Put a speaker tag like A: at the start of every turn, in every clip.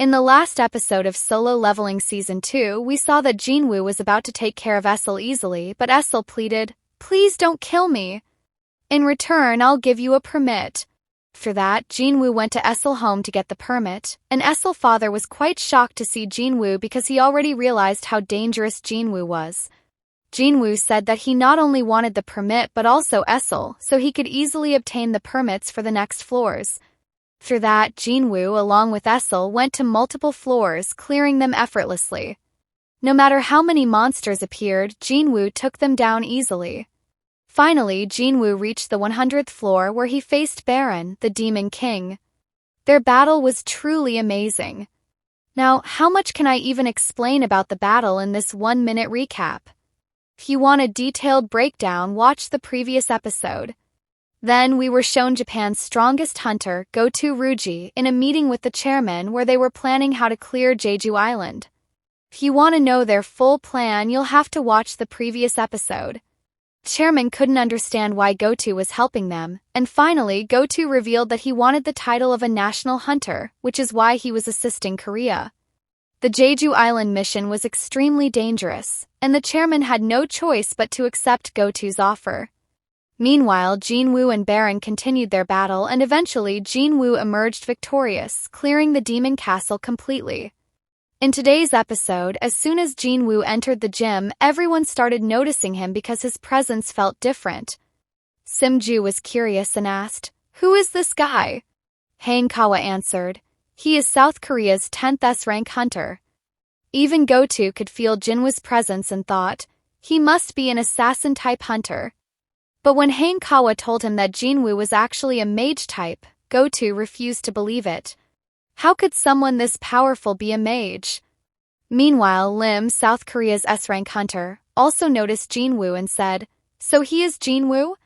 A: In the last episode of Solo Leveling Season 2, we saw that Jinwoo was about to take care of Essel easily, but Essel pleaded, "Please don't kill me. In return, I'll give you a permit." For that, Jinwoo went to Essel's home to get the permit, and Essel's father was quite shocked to see Jinwoo because he already realized how dangerous Jinwoo was. Jinwoo said that he not only wanted the permit but also Essel, so he could easily obtain the permits for the next floors. For that, Jinwoo, along with Essel, went to multiple floors, clearing them effortlessly. No matter how many monsters appeared, Jinwoo took them down easily. Finally, Jinwoo reached the 100th floor where he faced Baron, the Demon King. Their battle was truly amazing. Now, how much can I even explain about the battle in this 1-minute recap? If you want a detailed breakdown, watch the previous episode. Then we were shown Japan's strongest hunter, Goto Solo, in a meeting with the chairman where they were planning how to clear Jeju Island. If you want to know their full plan, you'll have to watch the previous episode. Chairman couldn't understand why Goto was helping them, and finally Goto revealed that he wanted the title of a national hunter, which is why he was assisting Korea. The Jeju Island mission was extremely dangerous, and the chairman had no choice but to accept Goto's offer. Meanwhile, Jinwoo and Baron continued their battle, and eventually Jinwoo emerged victorious, clearing the demon castle completely. In today's episode, as soon as Jinwoo entered the gym, everyone started noticing him because his presence felt different. Simju was curious and asked, "Who is this guy?" Hanekawa answered, "He is South Korea's 10th S-rank hunter." Even Goto could feel Jinwoo's presence and thought, he must be an assassin-type hunter. But when Hanekawa told him that Jinwoo was actually a mage type, Goto refused to believe it. How could someone this powerful be a mage? Meanwhile, Lim, South Korea's S-rank hunter, also noticed Jinwoo and said, "So he is Jinwoo?"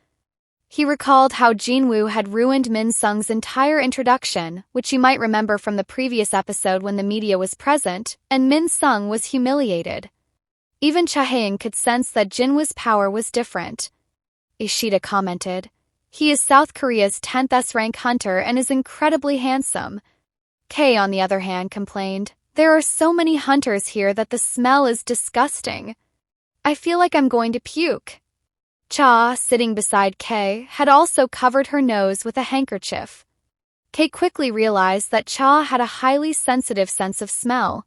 A: He recalled how Jinwoo had ruined Min Sung's entire introduction, which you might remember from the previous episode when the media was present, and Min Sung was humiliated. Even Chahayan could sense that Jinwoo's power was different. Ishida commented, "He is South Korea's 10th S-rank hunter and is incredibly handsome." Kei, on the other hand, complained, "There are so many hunters here that the smell is disgusting. I feel like I'm going to puke." Cha, sitting beside Kei, had also covered her nose with a handkerchief. Kei quickly realized that Cha had a highly sensitive sense of smell.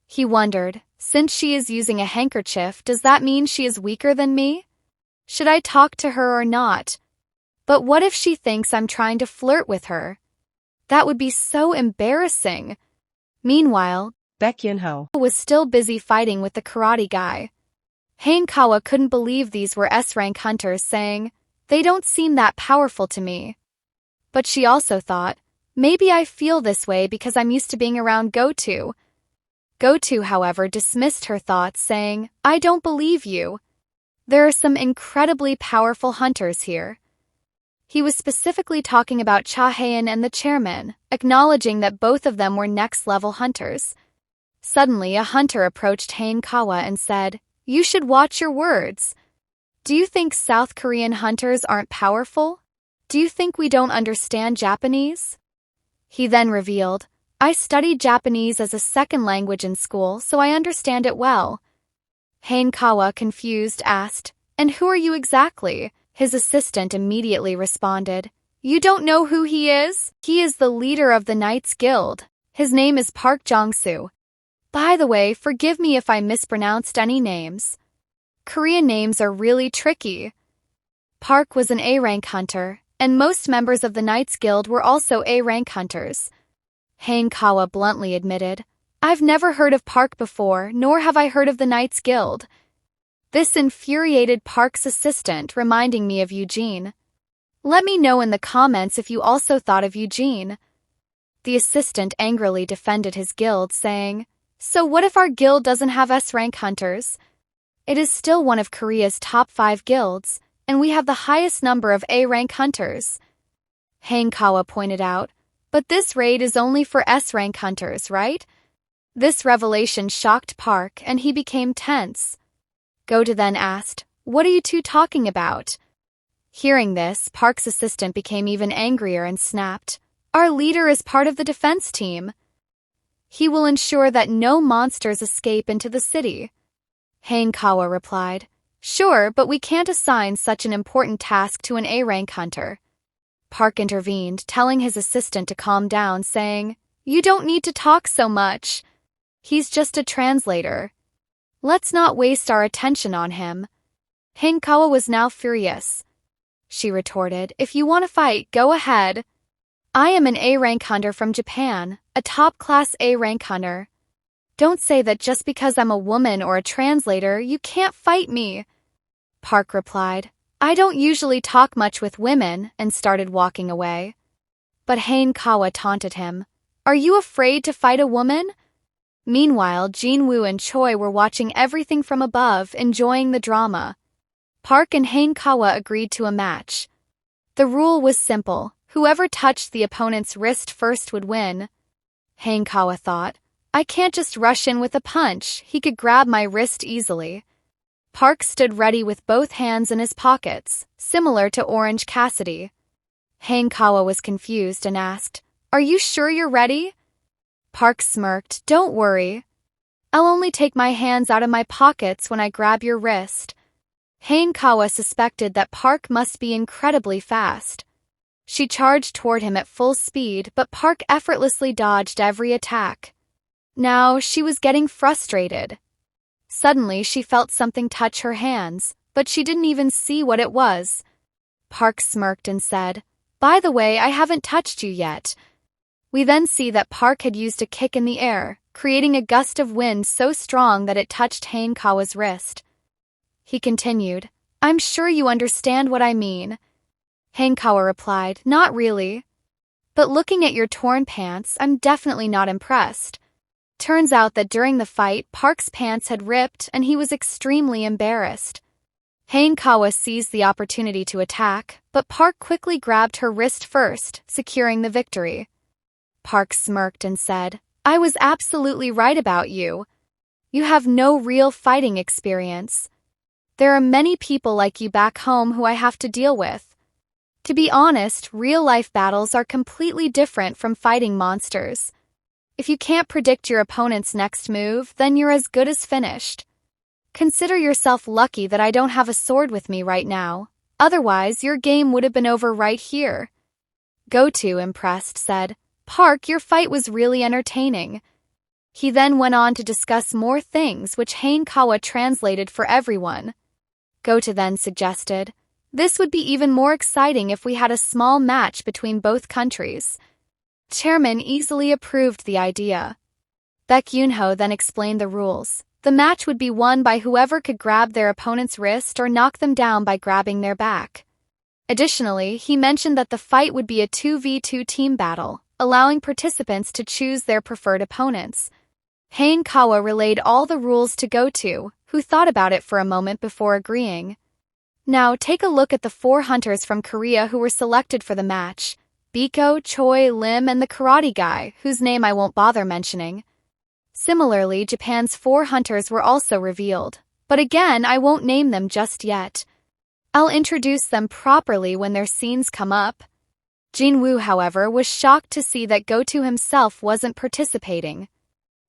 A: He wondered, since she is using a handkerchief, does that mean she is weaker than me? Should I talk to her or not? But what if she thinks I'm trying to flirt with her? That would be so embarrassing. Meanwhile,
B: Baekhyunho
A: was still busy fighting with the karate guy. Hanekawa couldn't believe these were S-rank hunters, saying, "They don't seem that powerful to me." But she also thought, maybe I feel this way because I'm used to being around Goto. Goto, however, dismissed her thoughts, saying, "I don't believe you. There are some incredibly powerful hunters here." He was specifically talking about Chahayan and the chairman, acknowledging that both of them were next-level hunters. Suddenly, a hunter approached Hanekawa and said, "You should watch your words. Do you think South Korean hunters aren't powerful? Do you think we don't understand Japanese?" He then revealed, "I studied Japanese as a second language in school, so I understand it well." Hanekawa, confused, asked, "And who are you exactly?" His assistant immediately responded, "You don't know who he is? He is the leader of the Knights Guild. His name is Park Jong-soo. By the way, forgive me if I mispronounced any names. Korean names are really tricky." Park was an A-rank hunter, and most members of the Knights Guild were also A-rank hunters. Hanekawa bluntly admitted, "I've never heard of Park before, nor have I heard of the Knights Guild." This infuriated Park's assistant, reminding me of Eugene. Let me know in the comments if you also thought of Eugene. The assistant angrily defended his guild, saying, "So what if our guild doesn't have S-rank hunters? It is still one of Korea's top 5 guilds, and we have the highest number of A-rank hunters." Hanekawa pointed out, "But this raid is only for S-rank hunters, right?" This revelation shocked Park, and he became tense. Goto then asked, "What are you two talking about?" Hearing this, Park's assistant became even angrier and snapped, "Our leader is part of the defense team." He will ensure that no monsters escape into the city. Hanekawa replied, Sure, but we can't assign such an important task to an A-rank hunter. Park intervened, telling his assistant to calm down, saying, You don't need to talk so much. He's just a translator. Let's not waste our attention on him. Hanekawa was now furious. She retorted, If you want to fight, go ahead. I am an A-rank hunter from Japan, a top-class A-rank hunter. Don't say that just because I'm a woman or a translator, you can't fight me. Park replied, I don't usually talk much with women, and started walking away. But Hanekawa taunted him, Are you afraid to fight a woman? Meanwhile, Jinwoo and Choi were watching everything from above, enjoying the drama. Park and Hanekawa agreed to a match. The rule was simple. Whoever touched the opponent's wrist first would win. Hanekawa thought, I can't just rush in with a punch, he could grab my wrist easily. Park stood ready with both hands in his pockets, similar to Orange Cassidy. Hanekawa was confused and asked, Are you sure you're ready? Park smirked, Don't worry. I'll only take my hands out of my pockets when I grab your wrist. Hanekawa suspected that Park must be incredibly fast. She charged toward him at full speed, but Park effortlessly dodged every attack. Now she was getting frustrated. Suddenly she felt something touch her hands, but she didn't even see what it was. Park smirked and said, By the way, I haven't touched you yet. We then see that Park had used a kick in the air, creating a gust of wind so strong that it touched Hanekawa's wrist. He continued, I'm sure you understand what I mean. Hanekawa replied, Not really. But looking at your torn pants, I'm definitely not impressed. Turns out that during the fight, Park's pants had ripped and he was extremely embarrassed. Hanekawa seized the opportunity to attack, but Park quickly grabbed her wrist first, securing the victory. Park smirked and said, I was absolutely right about you. You have no real fighting experience. There are many people like you back home who I have to deal with. To be honest, real-life battles are completely different from fighting monsters. If you can't predict your opponent's next move, then you're as good as finished. Consider yourself lucky that I don't have a sword with me right now. Otherwise, your game would have been over right here. Goto, impressed, said, Park, your fight was really entertaining. He then went on to discuss more things which Hanekawa translated for everyone. Goto then suggested, This would be even more exciting if we had a small match between both countries. Chairman easily approved the idea. Baek Yunho then explained the rules. The match would be won by whoever could grab their opponent's wrist or knock them down by grabbing their back. Additionally, he mentioned that the fight would be a 2v2 team battle, allowing participants to choose their preferred opponents. Hanekawa relayed all the rules to Goto, who thought about it for a moment before agreeing. Now take a look at the 4 hunters from Korea who were selected for the match. Biko, Choi, Lim, and the karate guy, whose name I won't bother mentioning. Similarly, Japan's 4 hunters were also revealed, but again, I won't name them just yet. I'll introduce them properly when their scenes come up. Jinwoo, however, was shocked to see that Goto himself wasn't participating.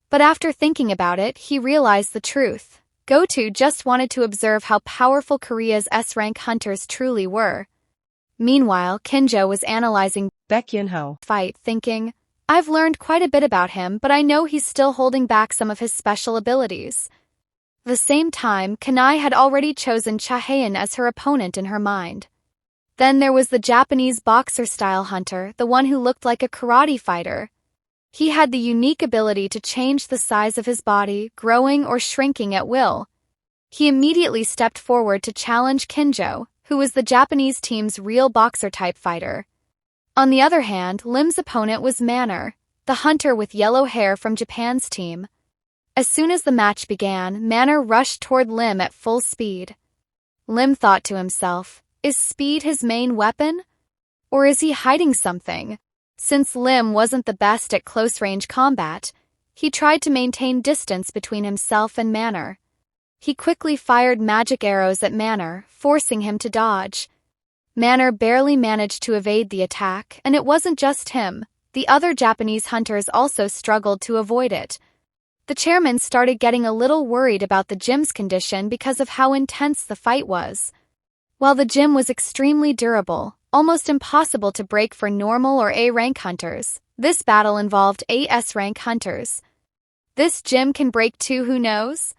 A: But after thinking about it, he realized the truth. Goto just wanted to observe how powerful Korea's S-rank hunters truly were. Meanwhile, Kinjo was analyzing
B: Baek Yunho
A: fight, thinking, I've learned quite a bit about him, but I know he's still holding back some of his special abilities. At the same time, Kanai had already chosen Chahayan as her opponent in her mind. Then there was the Japanese boxer-style hunter, the one who looked like a karate fighter. He had the unique ability to change the size of his body, growing or shrinking at will. He immediately stepped forward to challenge Kinjo, who was the Japanese team's real boxer-type fighter. On the other hand, Lim's opponent was Manor, the hunter with yellow hair from Japan's team. As soon as the match began, Manor rushed toward Lim at full speed. Lim thought to himself, is speed his main weapon? Or is he hiding something? Since Lim wasn't the best at close-range combat, he tried to maintain distance between himself and Manor. He quickly fired magic arrows at Manor, forcing him to dodge. Manor barely managed to evade the attack, and it wasn't just him. The other Japanese hunters also struggled to avoid it. The chairman started getting a little worried about the gym's condition because of how intense the fight was. While the gym was extremely durable, almost impossible to break for normal or A-rank hunters, this battle involved 8 S-rank hunters. This gym can break too, who knows?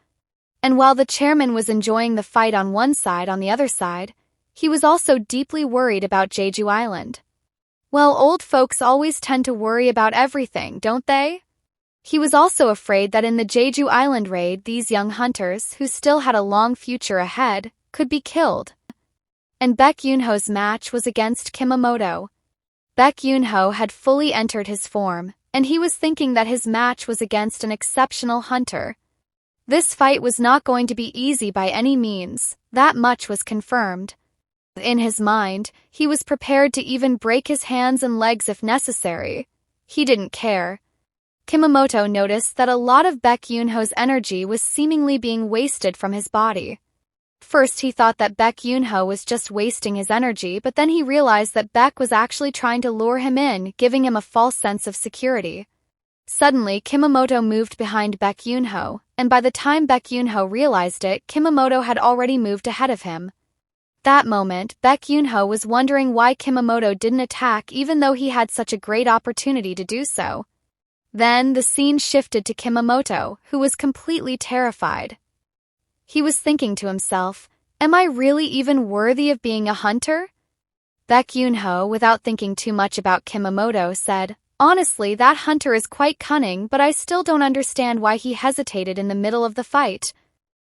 A: And while the chairman was enjoying the fight on one side, on the other side, he was also deeply worried about Jeju Island. Well, old folks always tend to worry about everything, don't they? He was also afraid that in the Jeju Island raid, these young hunters, who still had a long future ahead, could be killed. And Baek Yoonho's match was against Kimamoto. Baek Yoonho had fully entered his form, and he was thinking that his match was against an exceptional hunter. This fight was not going to be easy by any means, that much was confirmed. In his mind, he was prepared to even break his hands and legs if necessary. He didn't care. Kimamoto noticed that a lot of Baek Yoonho's energy was seemingly being wasted from his body. First, he thought that Baek Yoonho was just wasting his energy, but then he realized that Baek was actually trying to lure him in, giving him a false sense of security. Suddenly, Kimamoto moved behind Baek Yoonho, and by the time Baek Yoonho realized it, Kimamoto had already moved ahead of him. That moment, Baek Yoonho was wondering why Kimamoto didn't attack even though he had such a great opportunity to do so. Then, the scene shifted to Kimamoto, who was completely terrified. He was thinking to himself, am I really even worthy of being a hunter? Baek Yoonho, without thinking too much about Kimamoto, said, honestly, that hunter is quite cunning, but I still don't understand why he hesitated in the middle of the fight.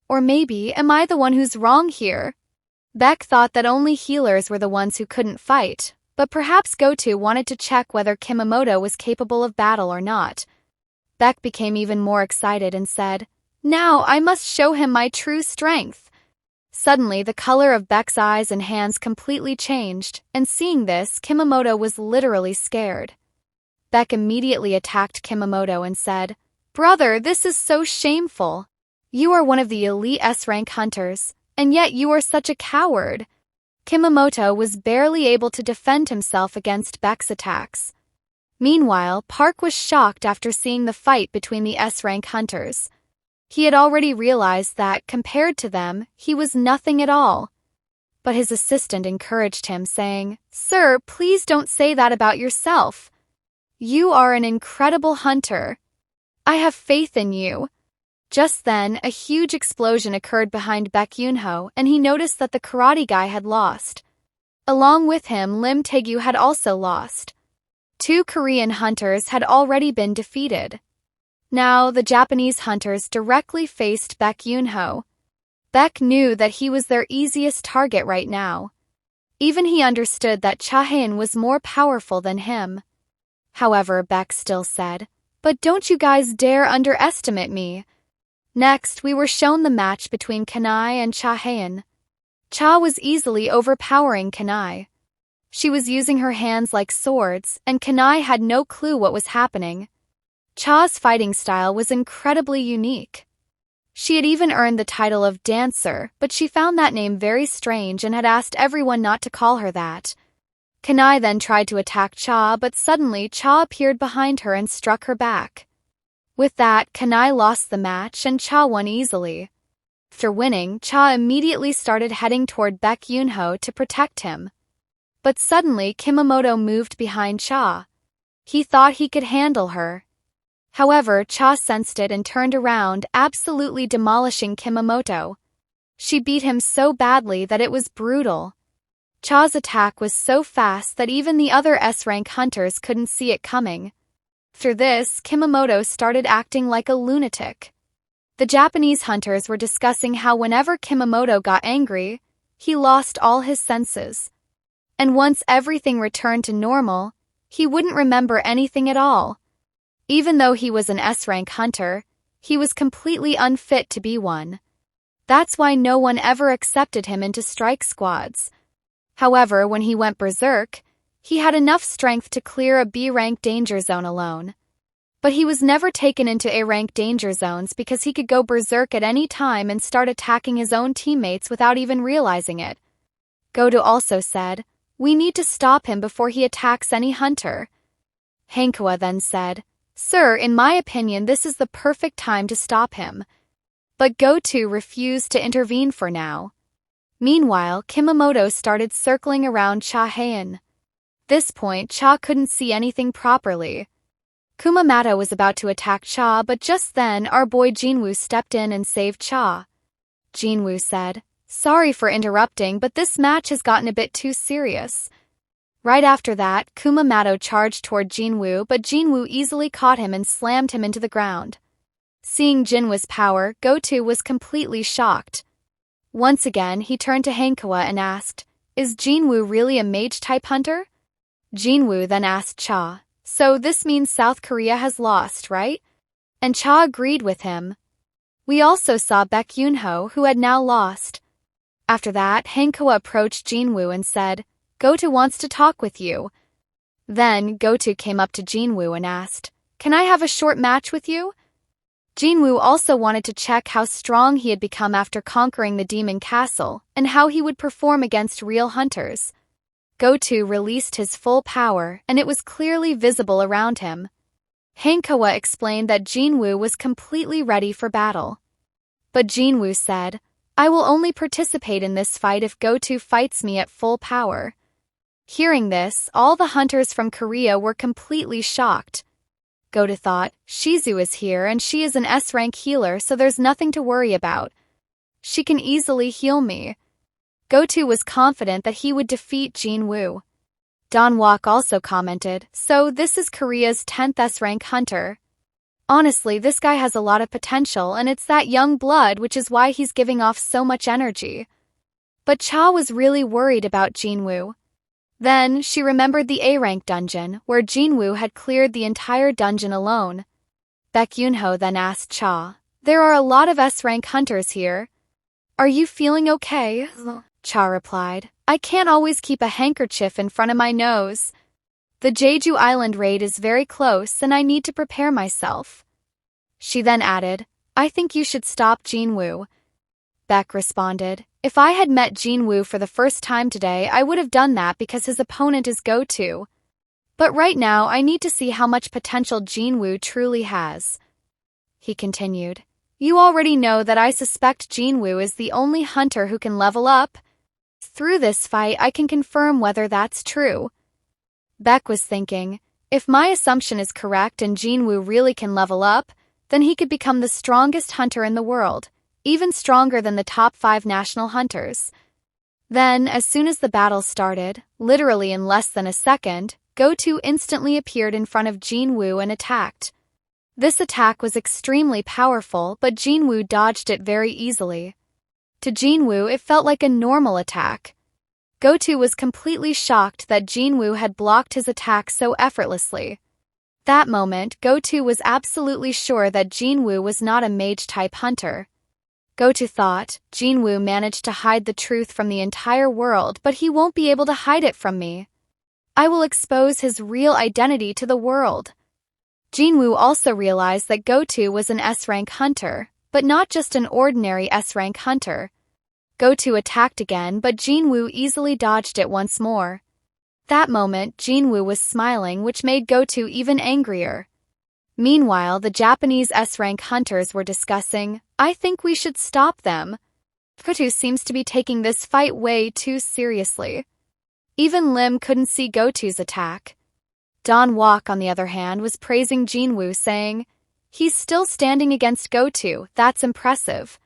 A: Or maybe, am I the one who's wrong here? Baek thought that only healers were the ones who couldn't fight, but perhaps Goto wanted to check whether Kimamoto was capable of battle or not. Baek became even more excited and said, now I must show him my true strength. Suddenly, the color of Baek's eyes and hands completely changed, and seeing this, Kimamoto was literally scared. Baek immediately attacked Kimamoto and said, brother, this is so shameful. You are one of the elite S-rank hunters, and yet you are such a coward. Kimamoto was barely able to defend himself against Baek's attacks. Meanwhile, Park was shocked after seeing the fight between the S-rank hunters. He had already realized that, compared to them, he was nothing at all. But his assistant encouraged him, saying, sir, please don't say that about yourself. You are an incredible hunter. I have faith in you. Just then, a huge explosion occurred behind Baek Yoonho, and he noticed that the karate guy had lost. Along with him, Lim Taegyu had also lost. 2 Korean hunters had already been defeated. Now, the Japanese hunters directly faced Baek Yoonho. Baek knew that he was their easiest target right now. Even he understood that Cha-haen was more powerful than him. However, Baek still said, but don't you guys dare underestimate me. Next, we were shown the match between Kanai and Cha-haen. Cha was easily overpowering Kanai. She was using her hands like swords, and Kanai had no clue what was happening. Cha's fighting style was incredibly unique. She had even earned the title of dancer, but she found that name very strange and had asked everyone not to call her that. Kanai then tried to attack Cha, but suddenly Cha appeared behind her and struck her back. With that, Kanai lost the match and Cha won easily. After winning, Cha immediately started heading toward Baek Yoonho to protect him. But suddenly, Kimamoto moved behind Cha. He thought he could handle her. However, Cha sensed it and turned around, absolutely demolishing Kimamoto. She beat him so badly that it was brutal. Cha's attack was so fast that even the other S-rank hunters couldn't see it coming. After this, Kimamoto started acting like a lunatic. The Japanese hunters were discussing how whenever Kimamoto got angry, he lost all his senses. And once everything returned to normal, he wouldn't remember anything at all. Even though he was an S-rank hunter, he was completely unfit to be one. That's why no one ever accepted him into strike squads. However, when he went berserk, he had enough strength to clear a B-rank danger zone alone. But he was never taken into A-rank danger zones because he could go berserk at any time and start attacking his own teammates without even realizing it. Goto also said, "We need to stop him before he attacks any hunter." Hankoa then said, "Sir, in my opinion this is the perfect time to stop him." But Goto refused to intervene for now. Meanwhile, Kimamoto started circling around Cha Heian. This point, Cha couldn't see anything properly. Kumamoto was about to attack Cha, but just then our boy Jinwoo stepped in and saved Cha. Jinwoo said, "Sorry for interrupting, but this match has gotten a bit too serious." Right after that, Kumamoto charged toward Jinwoo, but Jinwoo easily caught him and slammed him into the ground. Seeing Jinwoo's power, Goto was completely shocked. Once again, he turned to Hankoa and asked, "Is Jinwoo really a mage-type hunter?" Jinwoo then asked Cha, "So this means South Korea has lost, right?" And Cha agreed with him. We also saw Baek Yunho, who had now lost. After that, Hankoa approached Jinwoo and said, "Goto wants to talk with you." Then, Goto came up to Jinwoo and asked, "Can I have a short match with you?" Jinwoo also wanted to check how strong he had become after conquering the demon castle, and how he would perform against real hunters. Goto released his full power, and it was clearly visible around him. Hankoa explained that Jinwoo was completely ready for battle. But Jinwoo said, "I will only participate in this fight if Goto fights me at full power." Hearing this, all the hunters from Korea were completely shocked. Goto thought, "Shizu is here and she is an S-rank healer, so there's nothing to worry about. She can easily heal me." Goto was confident that he would defeat Jinwoo. Don Wok also commented, "So this is Korea's 10th S-rank hunter. Honestly, this guy has a lot of potential, and it's that young blood which is why he's giving off so much energy." But Cha was really worried about Jinwoo. Then, she remembered the A-rank dungeon, where Jinwoo had cleared the entire dungeon alone. Baek Yunho then asked Cha, "There are a lot of S-rank hunters here. Are you feeling okay?" Cha replied, "I can't always keep a handkerchief in front of my nose. The Jeju Island raid is very close and I need to prepare myself." She then added, "I think you should stop Jinwoo." Baek responded, "If I had met Jinwoo for the first time today, I would have done that because his opponent is Goto. But right now, I need to see how much potential Jinwoo truly has." He continued, "You already know that I suspect Jinwoo is the only hunter who can level up. Through this fight, I can confirm whether that's true." Baek was thinking, if my assumption is correct and Jinwoo really can level up, then he could become the strongest hunter in the world, even stronger than the top 5 national hunters. Then, as soon as the battle started, literally in less than a second, Goto instantly appeared in front of Jinwoo and attacked. This attack was extremely powerful, but Jinwoo dodged it very easily. To Jinwoo, it felt like a normal attack. Goto was completely shocked that Jinwoo had blocked his attack so effortlessly. That moment, Goto was absolutely sure that Jinwoo was not a mage-type hunter. Goto thought, "Jinwoo managed to hide the truth from the entire world, but he won't be able to hide it from me. I will expose his real identity to the world." Jinwoo also realized that Goto was an S-rank hunter, but not just an ordinary S-rank hunter. Goto attacked again, but Jinwoo easily dodged it once more. That moment, Jinwoo was smiling, which made Goto even angrier. Meanwhile, the Japanese S-rank hunters were discussing, "I think we should stop them. Goto seems to be taking this fight way too seriously." Even Lim couldn't see Goto's attack. Don Wok, on the other hand, was praising Jinwoo, saying, "He's still standing against Goto, that's impressive."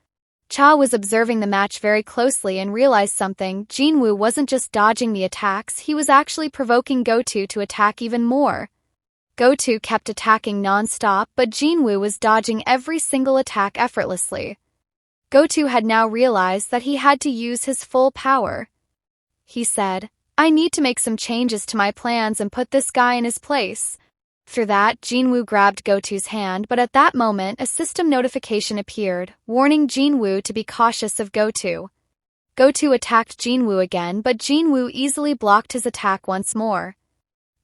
A: Cha was observing the match very closely and realized something. Jinwoo wasn't just dodging the attacks, he was actually provoking Goto to attack even more. Goto kept attacking non-stop, but Jinwoo was dodging every single attack effortlessly. Goto had now realized that he had to use his full power. He said, "I need to make some changes to my plans and put this guy in his place." After that, Jinwoo grabbed Goto's hand, but at that moment, a system notification appeared, warning Jinwoo to be cautious of Goto. Goto attacked Jinwoo again, but Jinwoo easily blocked his attack once more.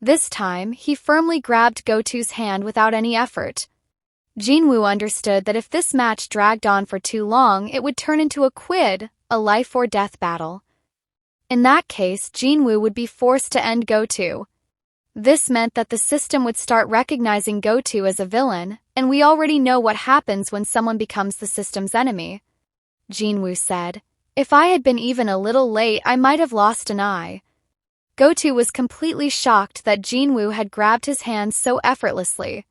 A: This time, he firmly grabbed Goto's hand without any effort. Jinwoo understood that if this match dragged on for too long, it would turn into a quid, a life-or-death battle. In that case, Jinwoo would be forced to end Goto. This meant that the system would start recognizing Goto as a villain, and we already know what happens when someone becomes the system's enemy. Jinwoo said, "If I had been even a little late, I might have lost an eye." Goto was completely shocked that Jinwoo had grabbed his hand so effortlessly.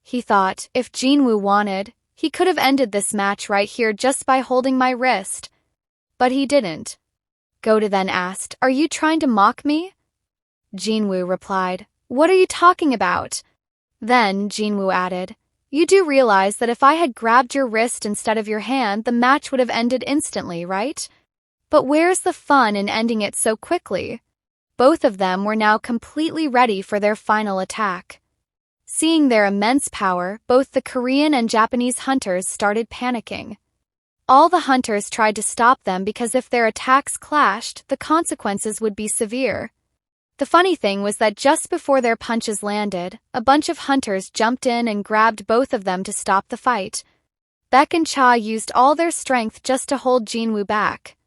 A: He thought, if Jinwoo wanted, he could have ended this match right here just by holding my wrist. But he didn't. Goto then asked, "Are you trying to mock me?" Jinwoo replied, "What are you talking about?" Then Jinwoo added, "You do realize that if I had grabbed your wrist instead of your hand, the match would have ended instantly, right? But where's the fun in ending it so quickly?" Both of them were now completely ready for their final attack. Seeing their immense power, both the Korean and Japanese hunters started panicking. All the hunters tried to stop them because if their attacks clashed, the consequences would be severe. The funny thing was that just before their punches landed, a bunch of hunters jumped in and grabbed both of them to stop the fight. Baek and Cha used all their strength just to hold Jinwoo back.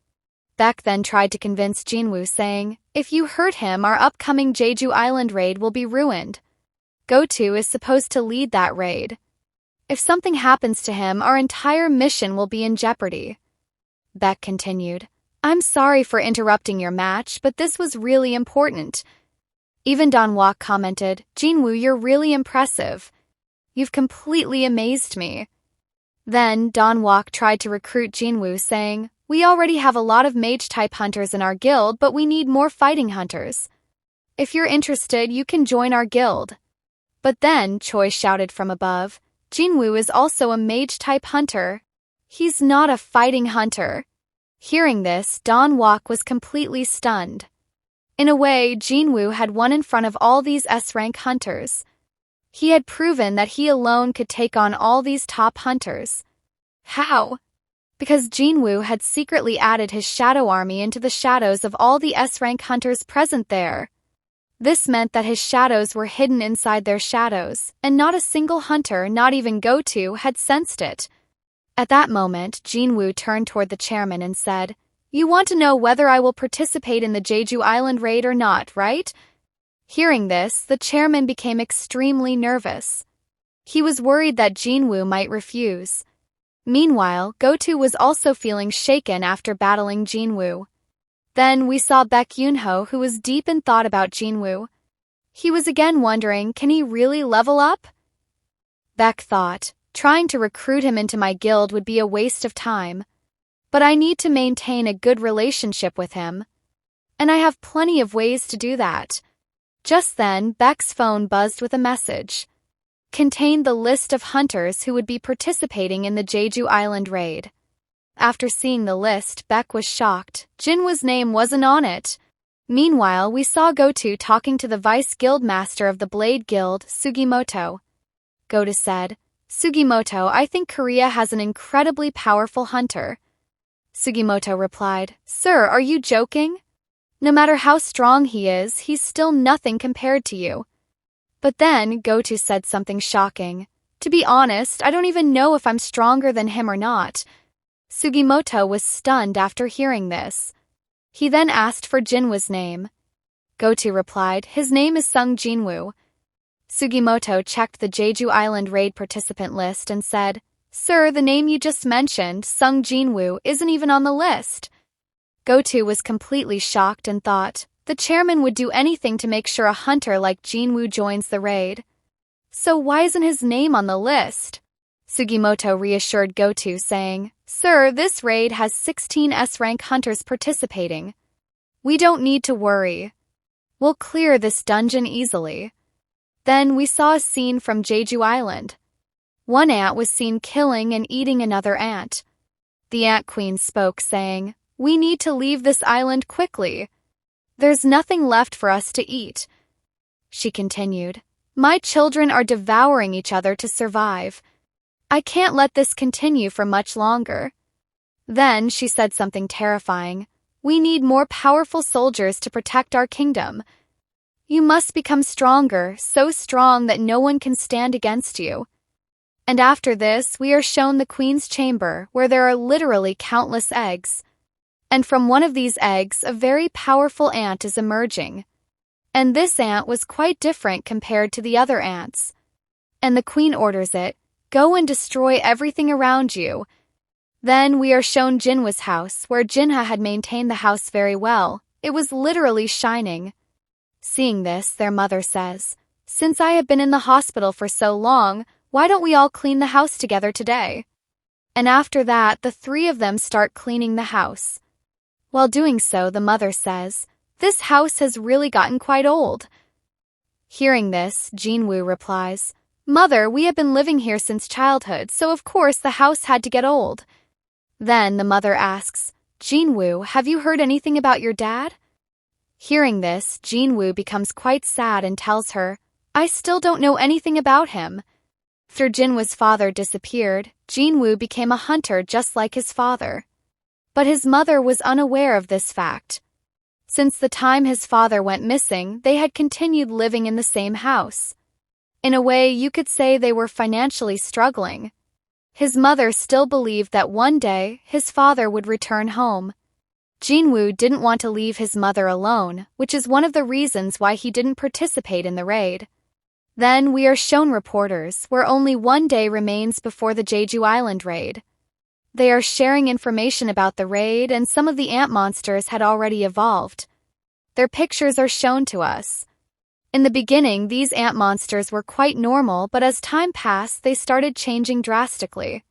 A: Baek then tried to convince Jinwoo, saying, "If you hurt him, our upcoming Jeju Island raid will be ruined. Goto is supposed to lead that raid. If something happens to him, our entire mission will be in jeopardy." Baek continued, "I'm sorry for interrupting your match, but this was really important." Even Donwok commented, "Jinwoo, you're really impressive. You've completely amazed me." Then Donwok tried to recruit Jinwoo, saying, "We already have a lot of mage-type hunters in our guild, but we need more fighting hunters. If you're interested, you can join our guild." But then Choi shouted from above, "Jinwoo is also a mage-type hunter. He's not a fighting hunter." Hearing this, Donwok was completely stunned. In a way, Jinwoo had won in front of all these S-rank hunters. He had proven that he alone could take on all these top hunters. How? Because Jinwoo had secretly added his shadow army into the shadows of all the S-rank hunters present there. This meant that his shadows were hidden inside their shadows, and not a single hunter, not even Goto, had sensed it. At that moment, Jinwoo turned toward the chairman and said, "You want to know whether I will participate in the Jeju Island raid or not, right?" Hearing this, the chairman became extremely nervous. He was worried that Jinwoo might refuse. Meanwhile, Goto was also feeling shaken after battling Jinwoo. Then we saw Baek Yunho, who was deep in thought about Jinwoo. He was again wondering, can he really level up? Baek thought, trying to recruit him into my guild would be a waste of time. But I need to maintain a good relationship with him. And I have plenty of ways to do that. Just then, Baek's phone buzzed with a message. Contained the list of hunters who would be participating in the Jeju Island raid. After seeing the list, Baek was shocked. Jinwoo's name wasn't on it. Meanwhile, we saw Goto talking to the vice guild master of the Blade Guild, Sugimoto. Goto said, "Sugimoto, I think Korea has an incredibly powerful hunter." Sugimoto replied, "Sir, are you joking? No matter how strong he is, he's still nothing compared to you." But then Goto said something shocking. "To be honest, I don't even know if I'm stronger than him or not." Sugimoto was stunned after hearing this. He then asked for Jinwoo's name. Goto replied, "His name is Sung Jinwoo." Sugimoto checked the Jeju Island raid participant list and said, "Sir, the name you just mentioned, Sung Jinwoo, isn't even on the list." Goto was completely shocked and thought, the chairman would do anything to make sure a hunter like Jinwoo joins the raid. So why isn't his name on the list? Sugimoto reassured Goto, saying, "Sir, this raid has 16 S-rank hunters participating. We don't need to worry. We'll clear this dungeon easily." Then we saw a scene from Jeju Island. One ant was seen killing and eating another ant. The ant queen spoke, saying, "We need to leave this island quickly. There's nothing left for us to eat." She continued, "My children are devouring each other to survive. I can't let this continue for much longer." Then she said something terrifying. "We need more powerful soldiers to protect our kingdom. You must become stronger, so strong that no one can stand against you." And after this, we are shown the queen's chamber, where there are literally countless eggs. And from one of these eggs, a very powerful ant is emerging. And this ant was quite different compared to the other ants. And the queen orders it, "Go and destroy everything around you." Then we are shown Jinwoo's house, where Jinha had maintained the house very well. It was literally shining. Seeing this, their mother says, "Since I have been in the hospital for so long, why don't we all clean the house together today?" And after that, the three of them start cleaning the house. While doing so, the mother says, "This house has really gotten quite old." Hearing this, Jinwoo replies, "Mother, we have been living here since childhood, so of course the house had to get old." Then the mother asks, "Jinwoo, have you heard anything about your dad?" Hearing this, Jinwoo becomes quite sad and tells her, "I still don't know anything about him." After Jinwoo's father disappeared, Jinwoo became a hunter just like his father. But his mother was unaware of this fact. Since the time his father went missing, they had continued living in the same house. In a way, you could say they were financially struggling. His mother still believed that one day his father would return home. Jinwoo didn't want to leave his mother alone, which is one of the reasons why he didn't participate in the raid. Then we are shown reporters, where only one day remains before the Jeju Island raid. They are sharing information about the raid, and some of the ant monsters had already evolved. Their pictures are shown to us. In the beginning, these ant monsters were quite normal, but as time passed, they started changing drastically.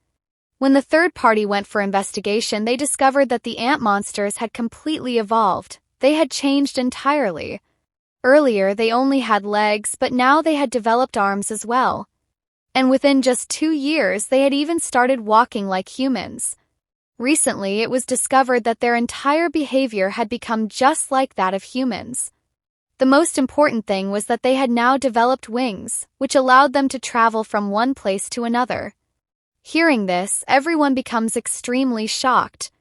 A: When the third party went for investigation, they discovered that the ant monsters had completely evolved. They had changed entirely. Earlier, they only had legs, but now they had developed arms as well. And within just 2 years, they had even started walking like humans. Recently, it was discovered that their entire behavior had become just like that of humans. The most important thing was that they had now developed wings, which allowed them to travel from one place to another. Hearing this, everyone becomes extremely shocked.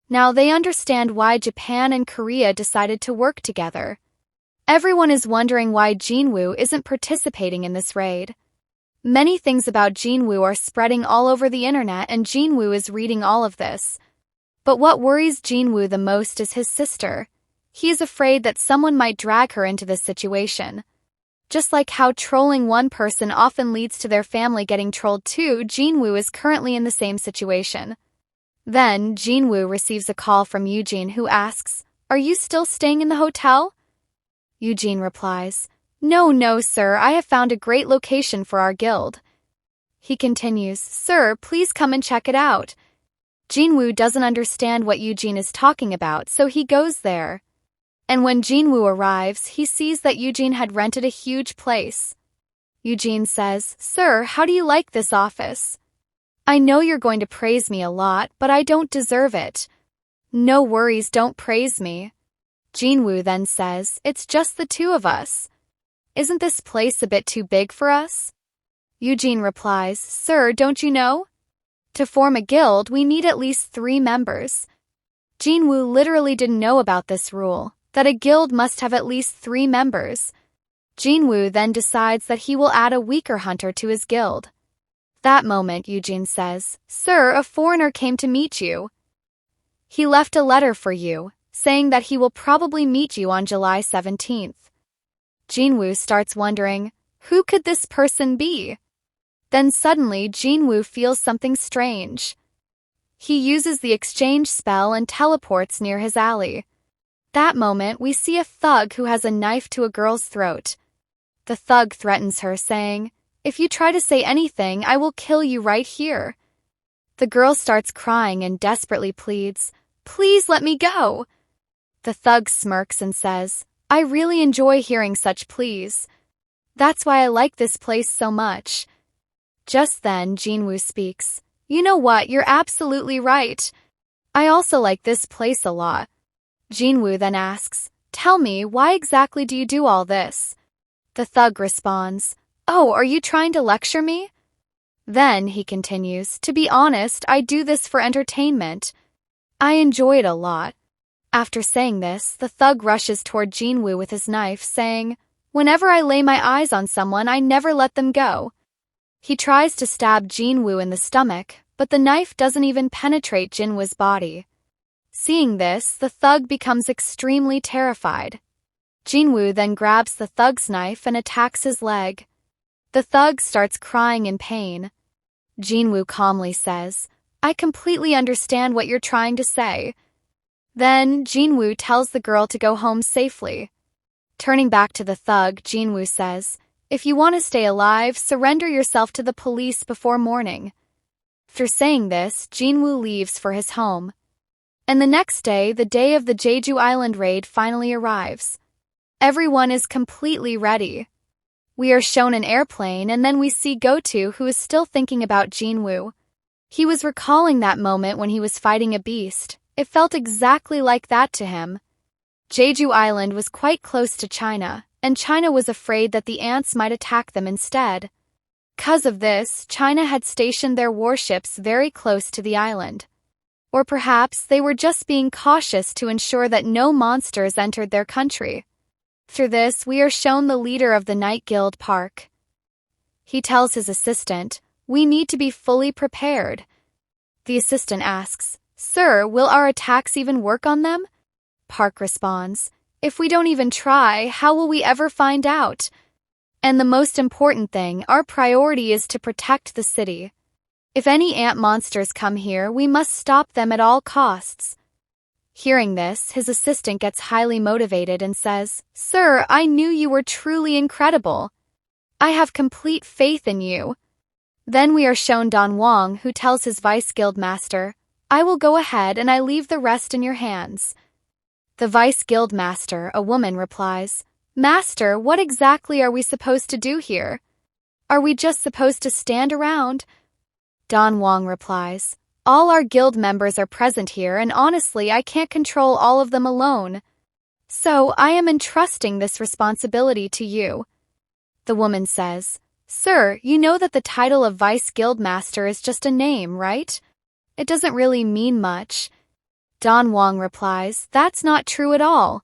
A: Now they understand why Japan and Korea decided to work together. Everyone is wondering why Jinwoo isn't participating in this raid. Many things about Jinwoo are spreading all over the internet, and Jinwoo is reading all of this. But what worries Jinwoo the most is his sister. He is afraid that someone might drag her into this situation. Just like how trolling one person often leads to their family getting trolled too, Jinwoo is currently in the same situation. Then, Jinwoo receives a call from Eugene, who asks, "Are you still staying in the hotel?" Eugene replies, No, sir, I have found a great location for our guild." He continues, "Sir, please come and check it out." Jinwoo doesn't understand what Eugene is talking about, so he goes there. And when Jinwoo arrives, he sees that Eugene had rented a huge place. Eugene says, "Sir, how do you like this office? I know you're going to praise me a lot, but I don't deserve it." "No worries, don't praise me." Jinwoo then says, "It's just the two of us. Isn't this place a bit too big for us?" Eugene replies, "Sir, don't you know? To form a guild, we need at least 3 members." Jinwoo literally didn't know about this rule, that a guild must have at least 3 members. Jinwoo then decides that he will add a weaker hunter to his guild. That moment, Eugene says, "Sir, a foreigner came to meet you. He left a letter for you, saying that he will probably meet you on July 17th. Jinwoo starts wondering, who could this person be? Then suddenly, Jinwoo feels something strange. He uses the exchange spell and teleports near his alley. That moment, we see a thug who has a knife to a girl's throat. The thug threatens her, saying, "If you try to say anything, I will kill you right here." The girl starts crying and desperately pleads, "Please let me go." The thug smirks and says, "I really enjoy hearing such pleas. That's why I like this place so much." Just then, Jinwoo speaks, "You know what, you're absolutely right. I also like this place a lot." Jinwoo then asks, "Tell me, why exactly do you do all this?" The thug responds, "Oh, are you trying to lecture me?" Then he continues, "To be honest, I do this for entertainment. I enjoy it a lot." After saying this, the thug rushes toward Jinwoo with his knife, saying, "Whenever I lay my eyes on someone, I never let them go." He tries to stab Jinwoo in the stomach, but the knife doesn't even penetrate Jinwoo's body. Seeing this, the thug becomes extremely terrified. Jinwoo then grabs the thug's knife and attacks his leg. The thug starts crying in pain. Jinwoo calmly says, "I completely understand what you're trying to say." Then, Jinwoo tells the girl to go home safely. Turning back to the thug, Jinwoo says, "If you want to stay alive, surrender yourself to the police before morning." After saying this, Jinwoo leaves for his home. And the next day, the day of the Jeju Island raid finally arrives. Everyone is completely ready. We are shown an airplane, and then we see Goto, who is still thinking about Jinwoo. He was recalling that moment when he was fighting a beast. It felt exactly like that to him. Jeju Island was quite close to China, and China was afraid that the ants might attack them instead. Because of this, China had stationed their warships very close to the island. Or perhaps they were just being cautious to ensure that no monsters entered their country. After this, we are shown the leader of the Night Guild, Park. He tells his assistant, "We need to be fully prepared." The assistant asks, "Sir, will our attacks even work on them?" Park responds, "If we don't even try, how will we ever find out? And the most important thing, our priority is to protect the city. If any ant monsters come here, we must stop them at all costs." Hearing this, his assistant gets highly motivated and says, "Sir, I knew you were truly incredible. I have complete faith in you." Then we are shown Don Wong, who tells his vice guild master, "I will go ahead and I leave the rest in your hands." The vice guild master, a woman, replies, "Master, what exactly are we supposed to do here? Are we just supposed to stand around?" Don Wong replies, "All our guild members are present here, and honestly, I can't control all of them alone. So I am entrusting this responsibility to you." The woman says, "Sir, you know that the title of Vice Guild Master is just a name, right? It doesn't really mean much." Don Wong replies, "That's not true at all.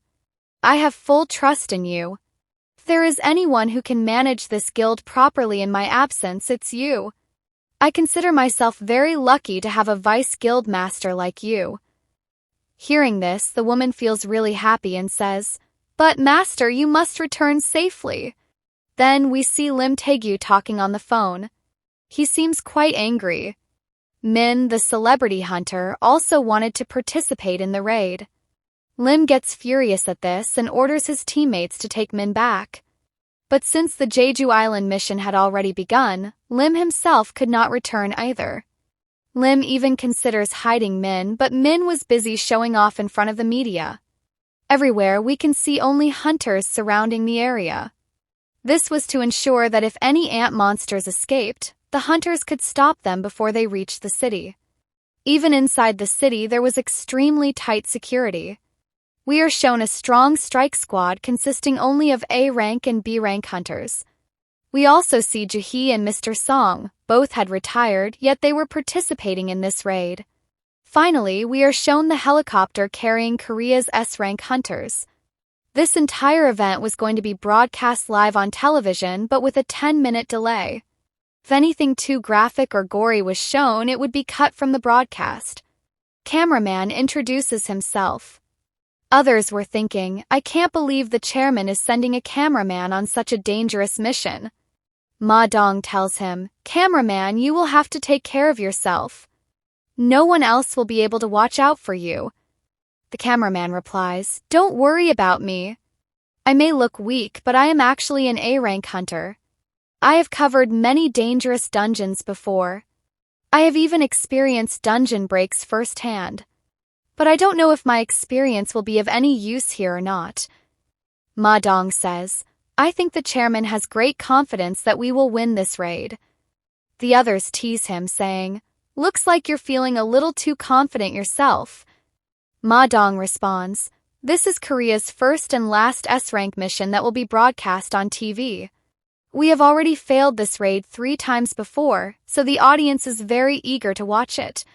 A: I have full trust in you. If there is anyone who can manage this guild properly in my absence, it's you. I consider myself very lucky to have a vice guild master like you." Hearing this, the woman feels really happy and says, "But master, you must return safely." Then we see Lim Taegyu talking on the phone. He seems quite angry. Min, the celebrity hunter, also wanted to participate in the raid. Lim gets furious at this and orders his teammates to take Min back. But since the Jeju Island mission had already begun, Lim himself could not return either. Lim even considers hiding Min, but Min was busy showing off in front of the media. Everywhere we can see only hunters surrounding the area. This was to ensure that if any ant monsters escaped, the hunters could stop them before they reached the city. Even inside the city, there was extremely tight security. We are shown a strong strike squad consisting only of A rank and B rank hunters. We also see Jaehee and Mr. Song. Both had retired, yet they were participating in this raid. Finally, we are shown the helicopter carrying Korea's S-rank hunters. This entire event was going to be broadcast live on television, but with a 10-minute delay. If anything too graphic or gory was shown, it would be cut from the broadcast. Cameraman introduces himself. Others were thinking, "I can't believe the chairman is sending a cameraman on such a dangerous mission." Ma Dong tells him, "Cameraman, you will have to take care of yourself. No one else will be able to watch out for you." The cameraman replies, "Don't worry about me. I may look weak, but I am actually an A-rank hunter. I have covered many dangerous dungeons before. I have even experienced dungeon breaks firsthand. But I don't know if my experience will be of any use here or not." Ma Dong says, "I think the chairman has great confidence that we will win this raid." The others tease him, saying, "Looks like you're feeling a little too confident yourself." Ma Dong responds, "This is Korea's first and last S-rank mission that will be broadcast on TV. We have already failed this raid 3 times before, so the audience is very eager to watch it."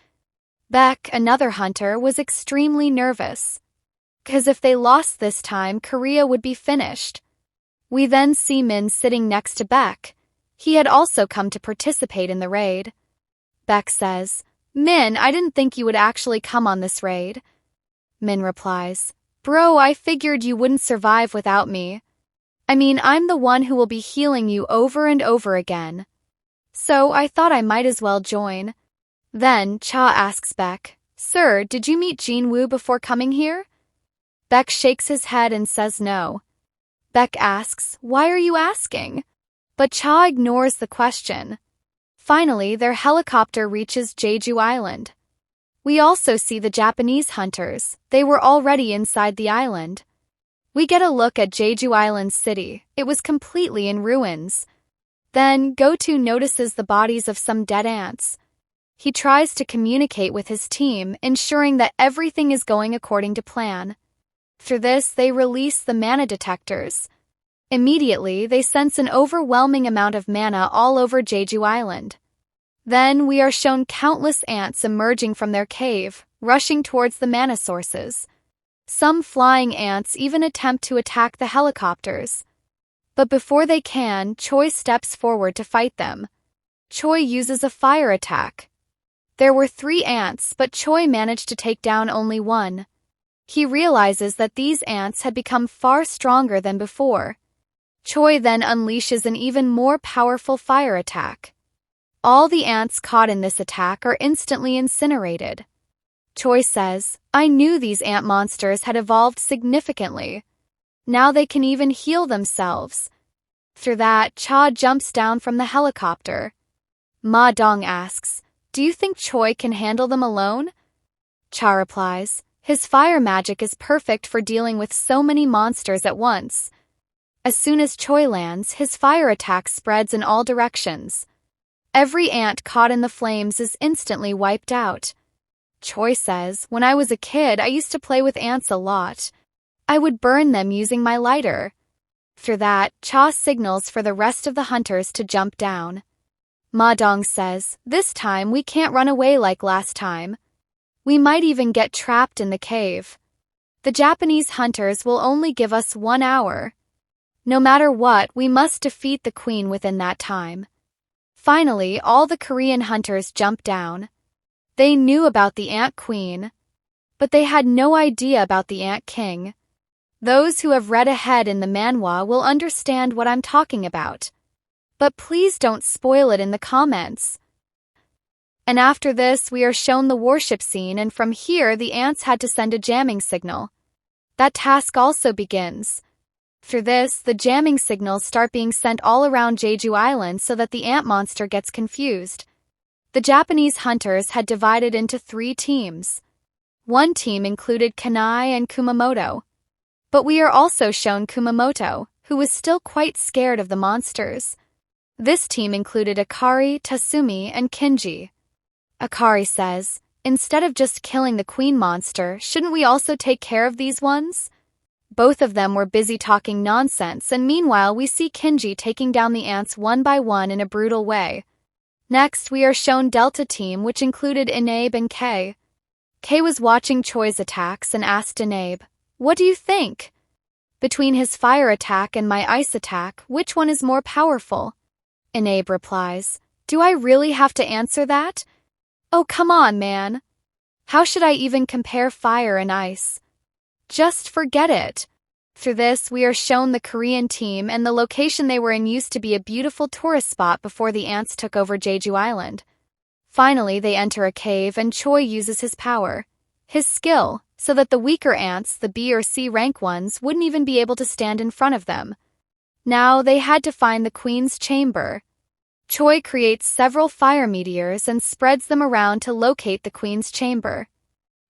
A: Beck, another hunter, was extremely nervous. Because if they lost this time, Korea would be finished. We then see Min sitting next to Beck. He had also come to participate in the raid. Beck says, "Min, I didn't think you would actually come on this raid." Min replies, Bro, I figured you wouldn't survive without me. I mean, I'm the one who will be healing you over and over again. So I thought I might as well join. Then Cha asks Beck, Sir, did you meet Jinwoo before coming here? Beck shakes his head and says no. Beck asks, Why are you asking? But Cha ignores the question. Finally, their helicopter reaches Jeju Island. We also see the Japanese hunters. They were already inside the island. We get a look at Jeju Island city. It was completely in ruins. Then Goto notices the bodies of some dead ants. He tries to communicate with his team, ensuring that everything is going according to plan. Through this, they release the mana detectors. Immediately, they sense an overwhelming amount of mana all over Jeju Island. Then we are shown countless ants emerging from their cave, rushing towards the mana sources. Some flying ants even attempt to attack the helicopters. But before they can, Choi steps forward to fight them. Choi uses a fire attack. There were 3 ants, but Choi managed to take down only 1. He realizes that these ants had become far stronger than before. Choi then unleashes an even more powerful fire attack. All the ants caught in this attack are instantly incinerated. Choi says, I knew these ant monsters had evolved significantly. Now they can even heal themselves. Through that, Cha jumps down from the helicopter. Ma Dong asks, Do you think Choi can handle them alone? Cha replies, His fire magic is perfect for dealing with so many monsters at once. As soon as Choi lands, his fire attack spreads in all directions. Every ant caught in the flames is instantly wiped out. Choi says, When I was a kid, I used to play with ants a lot. I would burn them using my lighter. Through that, Cha signals for the rest of the hunters to jump down. Ma Dong says, This time we can't run away like last time. We might even get trapped in the cave. The Japanese hunters will only give us 1 hour. No matter what, we must defeat the queen within that time. Finally, all the Korean hunters jump down. They knew about the Ant Queen, but they had no idea about the Ant King. Those who have read ahead in the manhwa will understand what I'm talking about. But please don't spoil it in the comments. And after this, we are shown the warship scene, and from here the ants had to send a jamming signal. That task also begins. Through this, the jamming signals start being sent all around Jeju Island so that the ant monster gets confused. The Japanese hunters had divided into 3 teams. One team included Kanai and Kumamoto. But we are also shown Kumamoto, who was still quite scared of the monsters. This team included Akari, Tasumi, and Kinji. Akari says, Instead of just killing the queen monster, shouldn't we also take care of these ones? Both of them were busy talking nonsense, and meanwhile we see Kinji taking down the ants one by one in a brutal way. Next, we are shown Delta Team, which included Inabe and Kei. Kei was watching Choi's attacks and asked Inabe, What do you think? Between his fire attack and my ice attack, which one is more powerful? Inabe replies, Do I really have to answer that? Oh, come on, man. How should I even compare fire and ice? Just forget it. Through this, we are shown the Korean team, and the location they were in used to be a beautiful tourist spot before the ants took over Jeju Island. Finally, they enter a cave, and Choi uses his power, his skill, so that the weaker ants, the B or C rank ones, wouldn't even be able to stand in front of them. Now, they had to find the queen's chamber. Choi creates several fire meteors and spreads them around to locate the queen's chamber.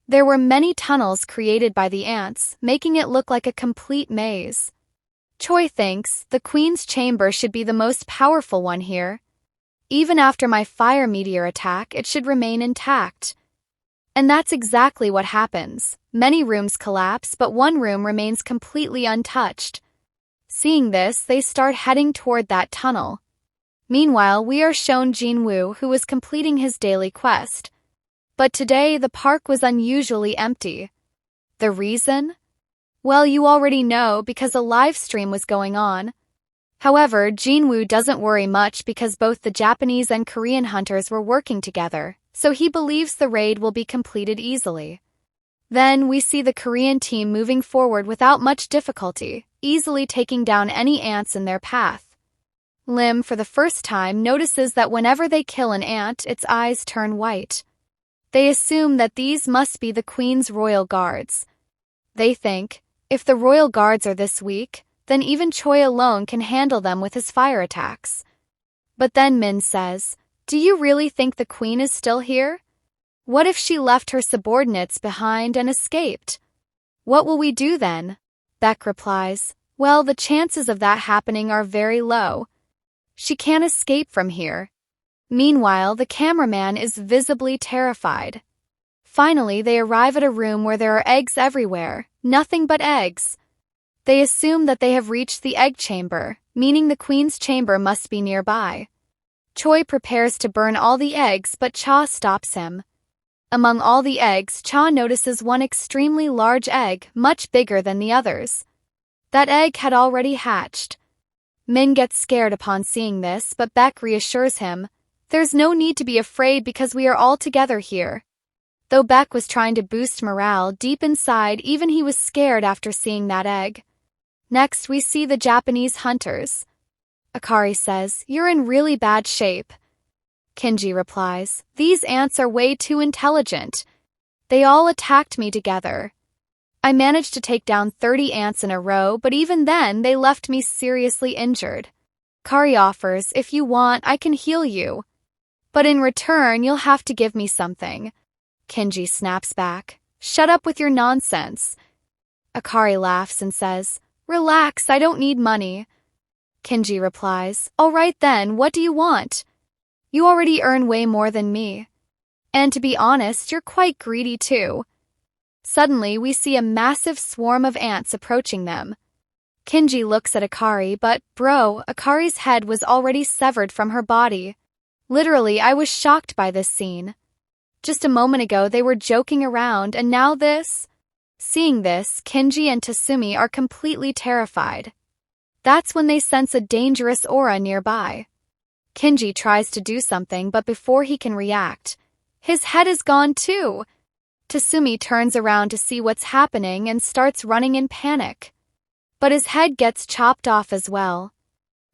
A: There were many tunnels created by the ants, making it look like a complete maze. Choi thinks the queen's chamber should be the most powerful one here. Even after my fire meteor attack, it should remain intact. And that's exactly what happens. Many rooms collapse, but one room remains completely untouched. Seeing this, they start heading toward that tunnel. Meanwhile, we are shown Jinwoo, who was completing his daily quest. But today, the park was unusually empty. The reason? Well, you already know, because a live stream was going on. However, Jinwoo doesn't worry much because both the Japanese and Korean hunters were working together, so he believes the raid will be completed easily. Then we see the Korean team moving forward without much difficulty, easily taking down any ants in their path. Lim, for the first time, notices that whenever they kill an ant, its eyes turn white. They assume that these must be the Queen's royal guards. They think, if the royal guards are this weak, then even Choi alone can handle them with his fire attacks. But then Min says, "Do you really think the Queen is still here? What if she left her subordinates behind and escaped? What will we do then?" Beck replies, "Well, the chances of that happening are very low. She can't escape from here." Meanwhile, the cameraman is visibly terrified. Finally, they arrive at a room where there are eggs everywhere, nothing but eggs. They assume that they have reached the egg chamber, meaning the Queen's chamber must be nearby. Choi prepares to burn all the eggs, but Cha stops him. Among all the eggs, Cha notices one extremely large egg, much bigger than the others. That egg had already hatched. Min gets scared upon seeing this, but Beck reassures him, "There's no need to be afraid because we are all together here." Though Beck was trying to boost morale, deep inside even he was scared after seeing that egg. Next, we see the Japanese hunters. Akari says, "You're in really bad shape." Kinji replies, "These ants are way too intelligent. They all attacked me together. I managed to take down 30 ants in a row, but even then they left me seriously injured. Kari offers, 'If you want, I can heal you. But in return, you'll have to give me something.' Kinji snaps back, 'Shut up with your nonsense.' Akari laughs and says, 'Relax, I don't need money.' Kinji replies, 'All right then, what do you want? You already earn way more than me. And to be honest, you're quite greedy too.' Suddenly, we see a massive swarm of ants approaching them. Kinji looks at Akari, but, bro, Akari's head was already severed from her body. Literally, I was shocked by this scene. Just a moment ago, they were joking around, and now this? Seeing this, Kinji and Tasumi are completely terrified. That's when they sense a dangerous aura nearby. Kinji tries to do something, but before he can react, his head is gone too. Tasumi turns around to see what's happening and starts running in panic. But his head gets chopped off as well.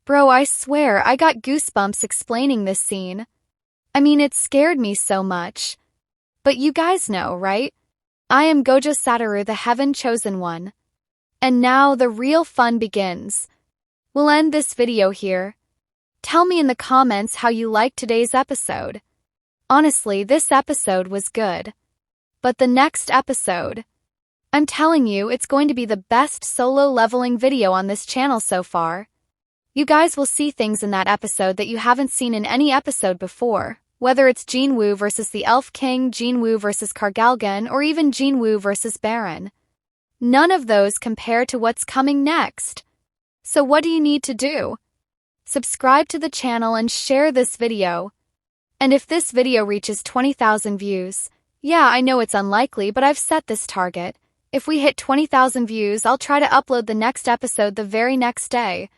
A: Bro, I swear, I got goosebumps explaining this scene. I mean, it scared me so much. But you guys know, right? I am Gojo Satoru, the Heaven Chosen One. And now the real fun begins. We'll end this video here. Tell me in the comments how you liked today's episode. Honestly, this episode was good. But the next episode, I'm telling you, it's going to be the best solo leveling video on this channel so far. You guys will see things in that episode that you haven't seen in any episode before, whether it's Jinwoo versus the Elf King, Jinwoo versus Kargalgan, or even Jinwoo versus Baron. None of those compare to what's coming next. So what do you need to do? Subscribe to the channel and share this video. And if this video reaches 20,000 views, yeah, I know it's unlikely, but I've set this target. If we hit 20,000 views, I'll try to upload the next episode the very next day.